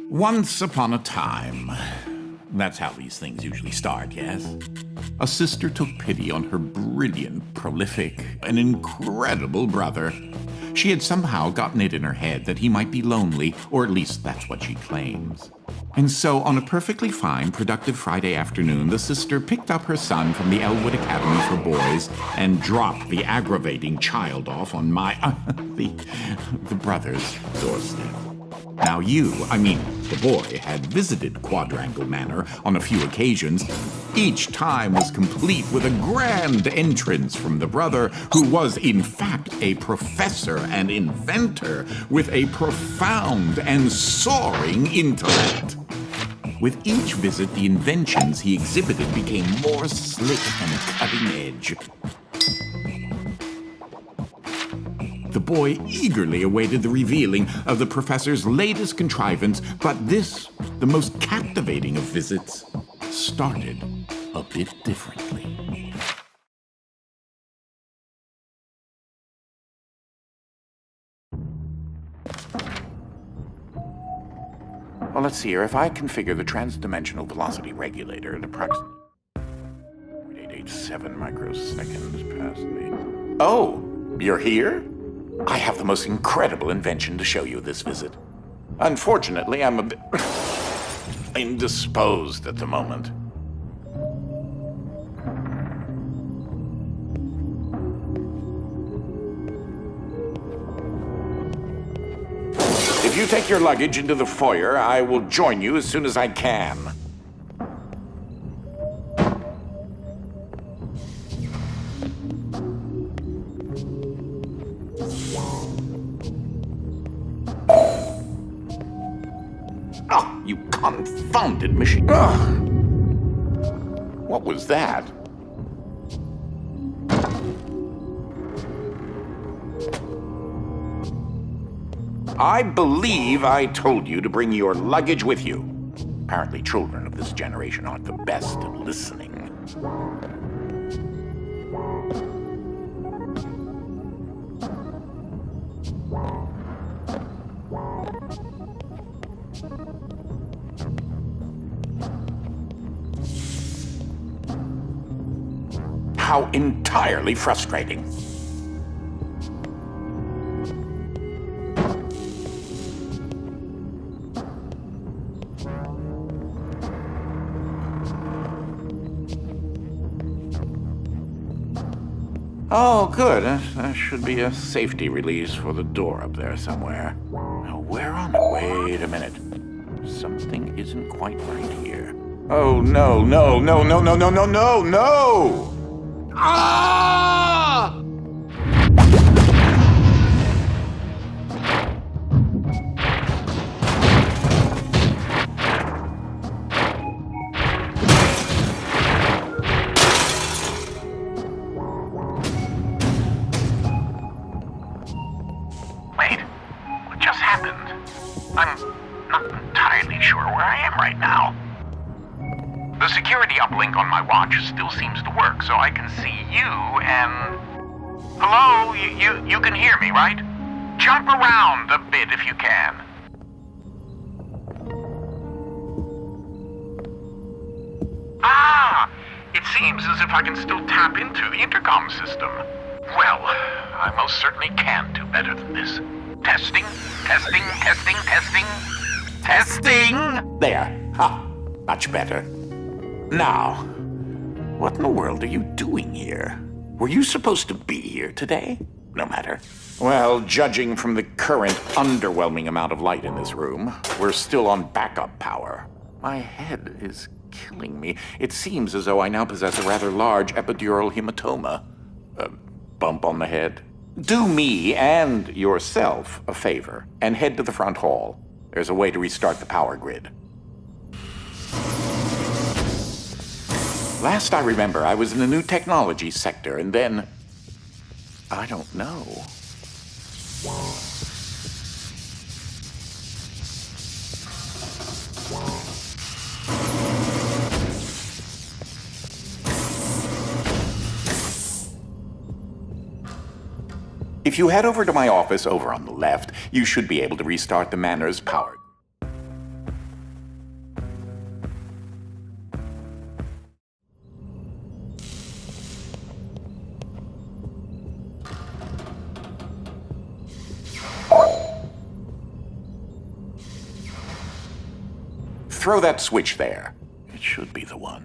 Once upon a time. That's how these things usually start, yes? A sister took pity on her brilliant, prolific, and incredible brother. She had somehow gotten it in her head that he might be lonely, or at least that's what she claims. And so, on a perfectly fine, productive Friday afternoon, the sister picked up her son from the Elwood Academy for Boys and dropped the aggravating child off on the brother's doorstep. Now the boy, had visited Quadrangle Manor on a few occasions. Each time was complete with a grand entrance from the brother, who was in fact a professor and inventor with a profound and soaring intellect. With each visit, the inventions he exhibited became more slick and cutting edge. The boy eagerly awaited the revealing of the professor's latest contrivance, but this, the most captivating of visits, started a bit differently. Well, let's see here. If I configure the transdimensional velocity regulator at approximately 887 microseconds past the... Oh, you're here? I have the most incredible invention to show you this visit. Unfortunately, I'm a bit indisposed at the moment. If you take your luggage into the foyer, I will join you as soon as I can. Oh, you confounded machine. Ugh. What was that? I believe I told you to bring your luggage with you. Apparently children of this generation aren't the best at listening. How entirely frustrating. Oh, good. There should be a safety release for the door up there somewhere. Now, where on... Wait a minute. Something isn't quite right here. Oh, no, no, no, no, no, no, no, no, no! Ah! Wait, what just happened? I'm not entirely sure where I am right now. The security uplink on my watch still seems to work, so I can see you and... Hello? You can hear me, right? Jump around a bit if you can. Ah! It seems as if I can still tap into the intercom system. Well, I most certainly can do better than this. Testing, testing, testing, testing, testing! There. Ha! Much better. Now, what in the world are you doing here? Were you supposed to be here today? No matter. Well, judging from the current underwhelming amount of light in this room, we're still on backup power. My head is killing me. It seems as though I now possess a rather large epidural hematoma. A bump on the head. Do me and yourself a favor and head to the front hall. There's a way to restart the power grid. Last I remember, I was in the new technology sector, and then... I don't know. If you head over to my office over on the left, you should be able to restart the manor's power. throw that switch there. It should be the one.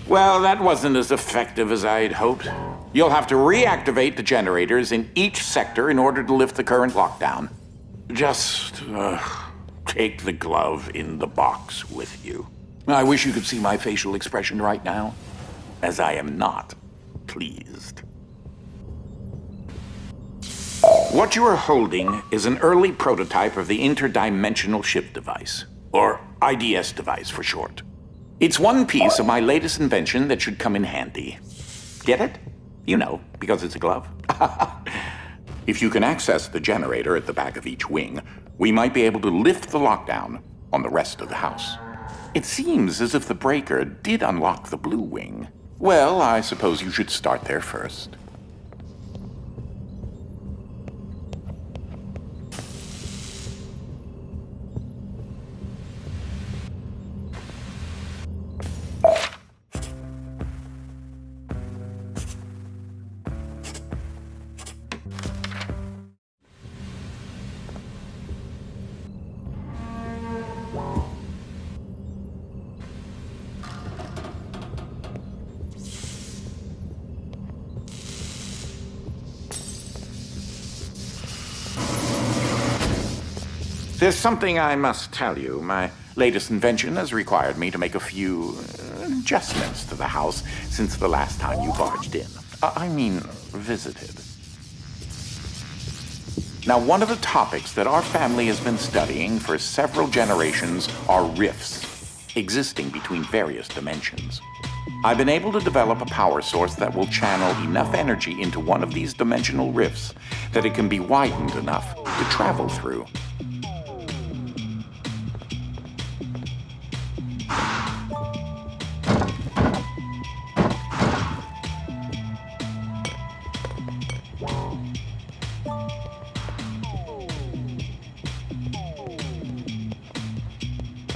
Well, that wasn't as effective as I'd hoped. You'll have to reactivate the generators in each sector in order to lift the current lockdown. Just, take the glove in the box with you. I wish you could see my facial expression right now, as I am not pleased. What you are holding is an early prototype of the interdimensional shift device, or IDS device for short. It's one piece of my latest invention that should come in handy. Get it? You know, because it's a glove. If you can access the generator at the back of each wing, we might be able to lift the lockdown on the rest of the house. It seems as if the breaker did unlock the blue wing. Well, I suppose you should start there first. There's something I must tell you. My latest invention has required me to make a few adjustments to the house since the last time you barged in. Visited. Now, one of the topics that our family has been studying for several generations are rifts existing between various dimensions. I've been able to develop a power source that will channel enough energy into one of these dimensional rifts that it can be widened enough to travel through.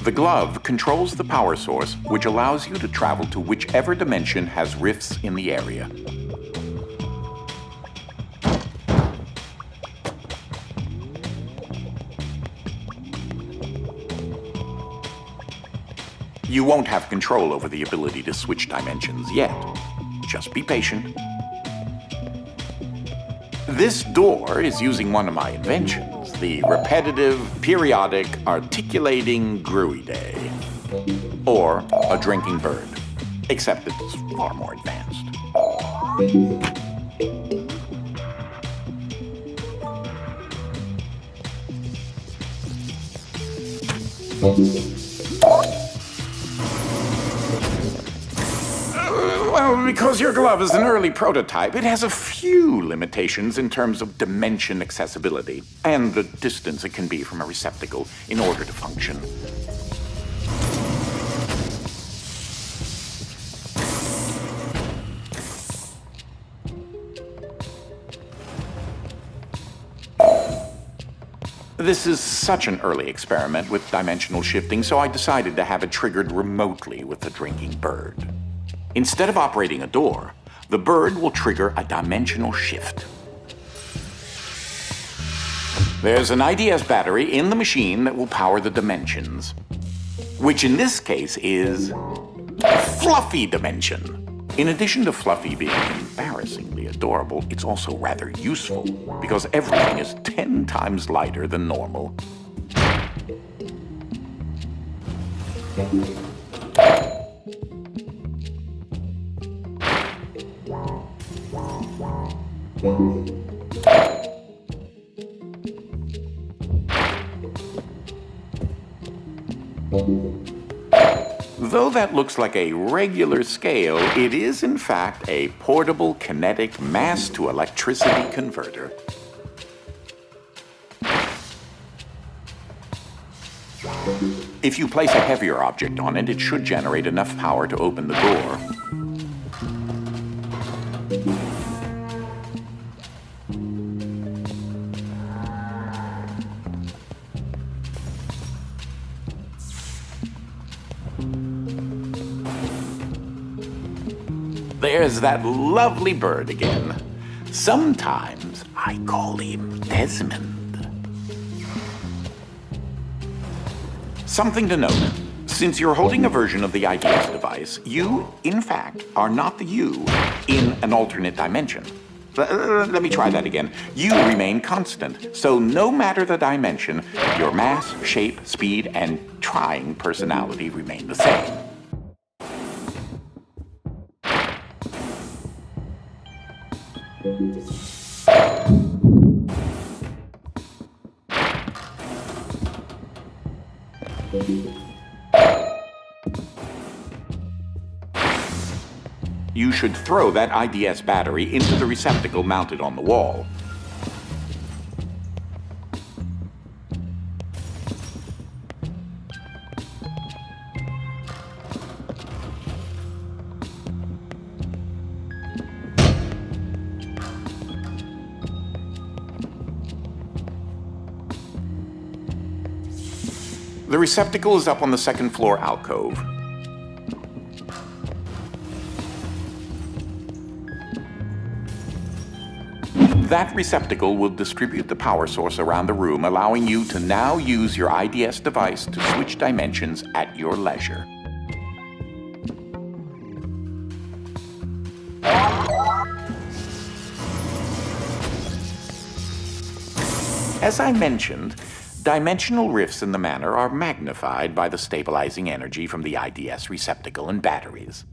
The glove controls the power source, which allows you to travel to whichever dimension has rifts in the area. You won't have control over the ability to switch dimensions yet. Just be patient. This door is using one of my inventions, the repetitive, periodic, articulating gruidae, or a drinking bird, except it's far more advanced. Well, because your glove is an early prototype, it has a few limitations in terms of dimension accessibility and the distance it can be from a receptacle in order to function. This is such an early experiment with dimensional shifting, so I decided to have it triggered remotely with the drinking bird. Instead of operating a door, the bird will trigger a dimensional shift. There's an IDS battery in the machine that will power the dimensions, which in this case is Fluffy Dimension. In addition to Fluffy being embarrassingly adorable, it's also rather useful because everything is 10 times lighter than normal. Though that looks like a regular scale, it is in fact a portable kinetic mass-to-electricity converter. If you place a heavier object on it, it should generate enough power to open the door. There's that lovely bird again. Sometimes I call him Desmond. Something to note. Since you're holding a version of the IDS device, you, in fact, are not the you in an alternate dimension. Let me try that again. You remain constant, so no matter the dimension, your mass, shape, speed, and trying personality remain the same. You should throw that IDS battery into the receptacle mounted on the wall. The receptacle is up on the second floor alcove. That receptacle will distribute the power source around the room, allowing you to now use your IDS device to switch dimensions at your leisure. As I mentioned, dimensional rifts in the manor are magnified by the stabilizing energy from the IDS receptacle and batteries.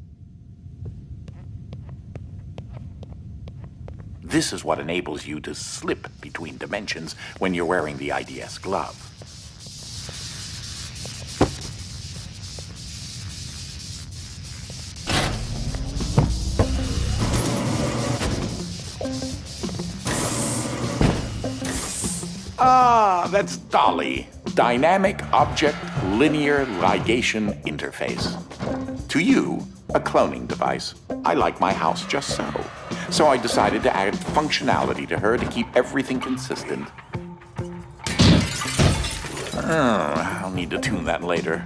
This is what enables you to slip between dimensions when you're wearing the IDS glove. Ah, that's Dolly. Dynamic Object Linear Ligation Interface. To you, a cloning device. I like my house just so. So I decided to add functionality to her to keep everything consistent. I'll need to tune that later.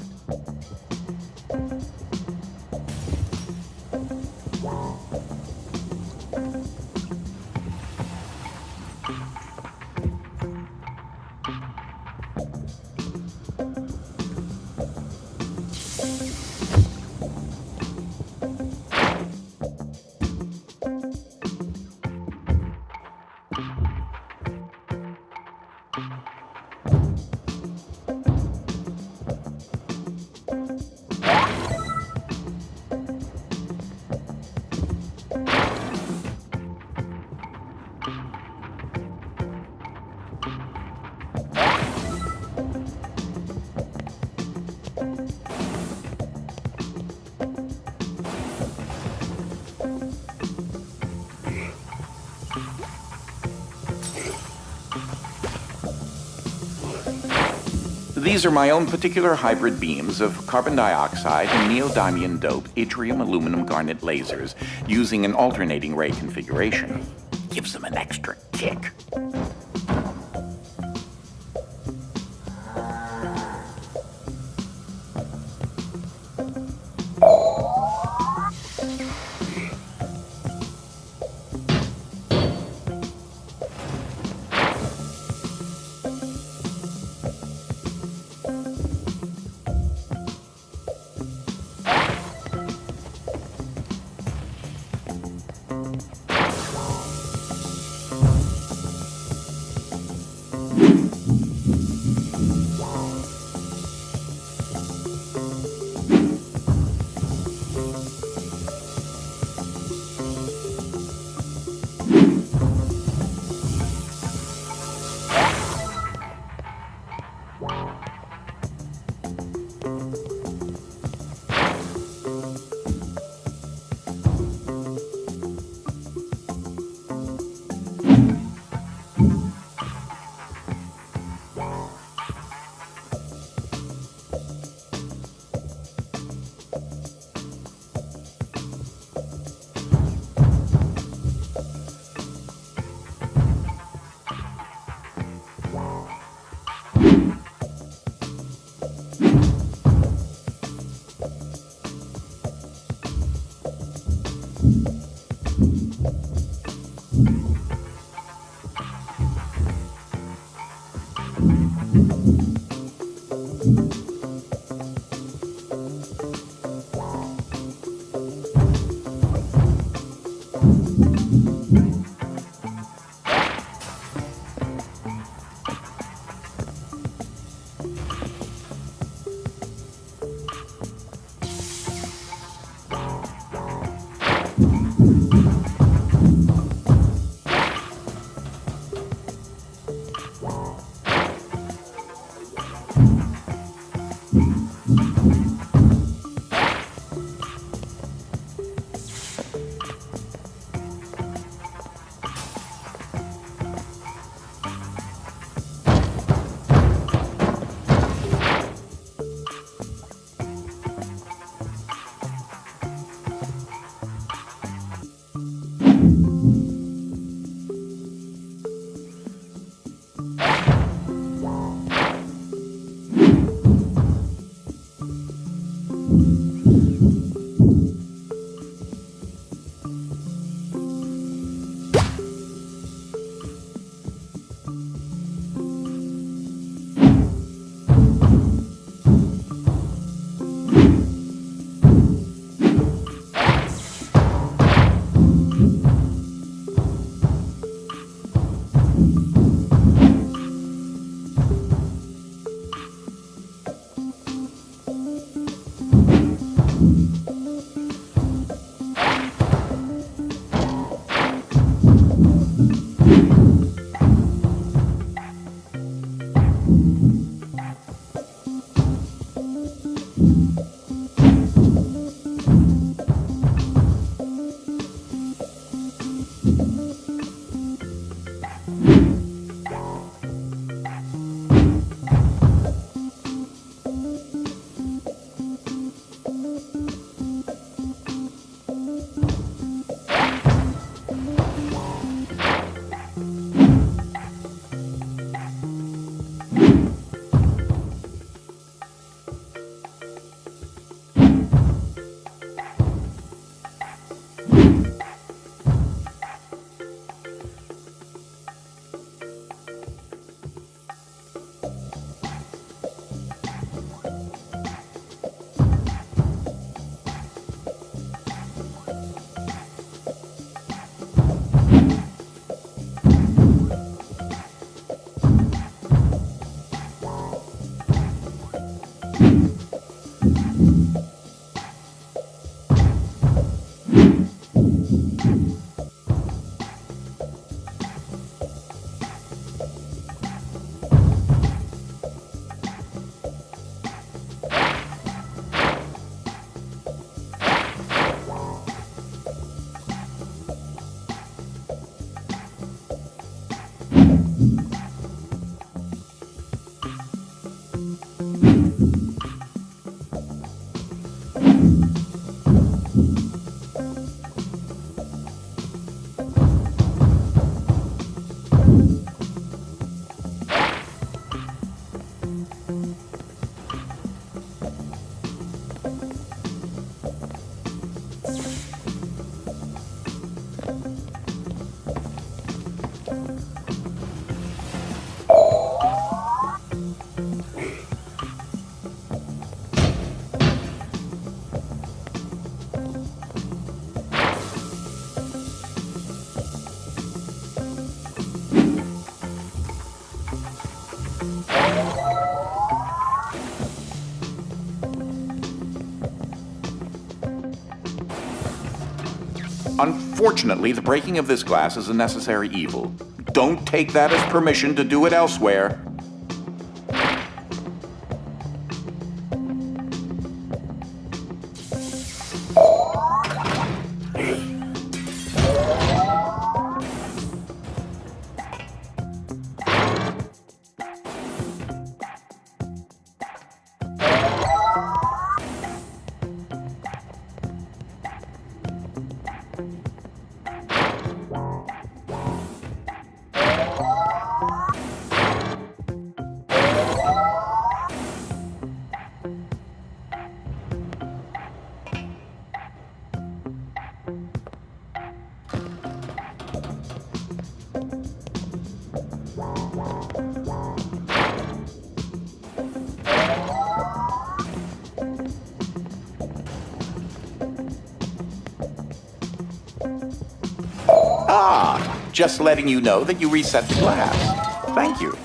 These are my own particular hybrid beams of carbon dioxide and neodymium-doped yttrium aluminum garnet lasers using an alternating ray configuration. Gives them an extra kick. Unfortunately, the breaking of this glass is a necessary evil. Don't take that as permission to do it elsewhere. Just letting you know that you reset the glass. Thank you.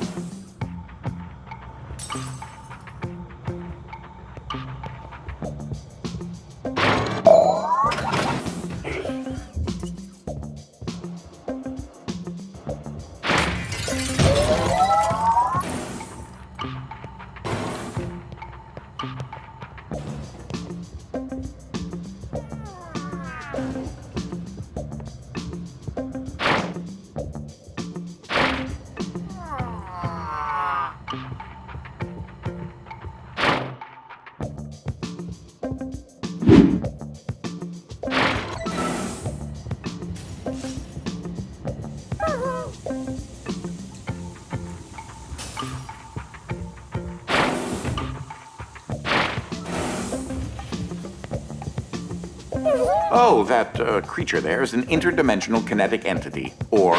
Oh, that creature there is an interdimensional kinetic entity, or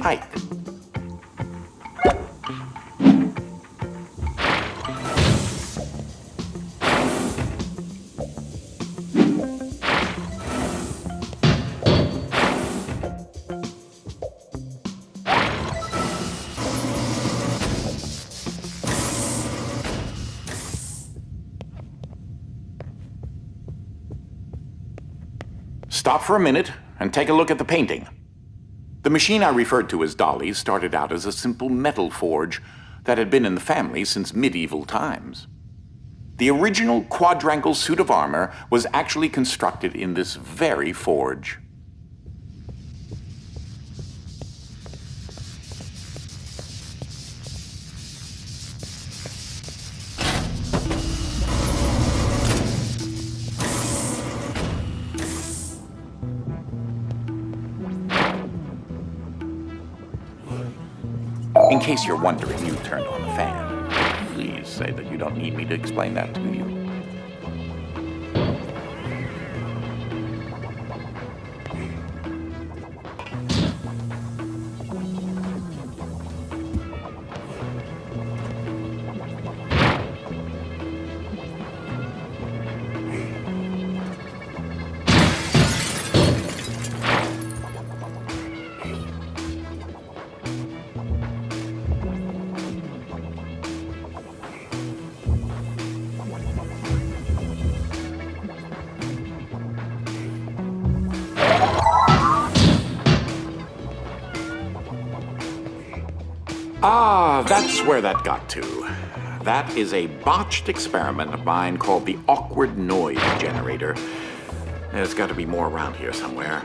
Ike. Stop for a minute and take a look at the painting. The machine I referred to as Dolly started out as a simple metal forge that had been in the family since medieval times. The original quadrangle suit of armor was actually constructed in this very forge. In case you're wondering, you turned on the fan. Please say that you don't need me to explain that to you. Ah, that's where that got to. That is a botched experiment of mine called the awkward noise generator. There's got to be more around here somewhere.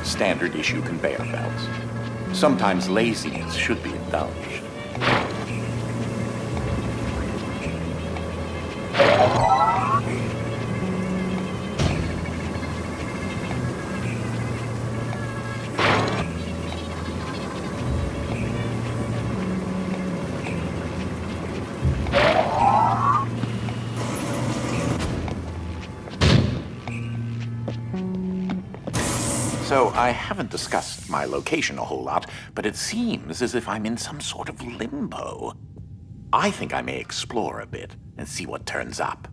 Standard issue conveyor belts. Sometimes laziness should be indulged. So, I haven't discussed my location a whole lot, but it seems as if I'm in some sort of limbo. I think I may explore a bit and see what turns up.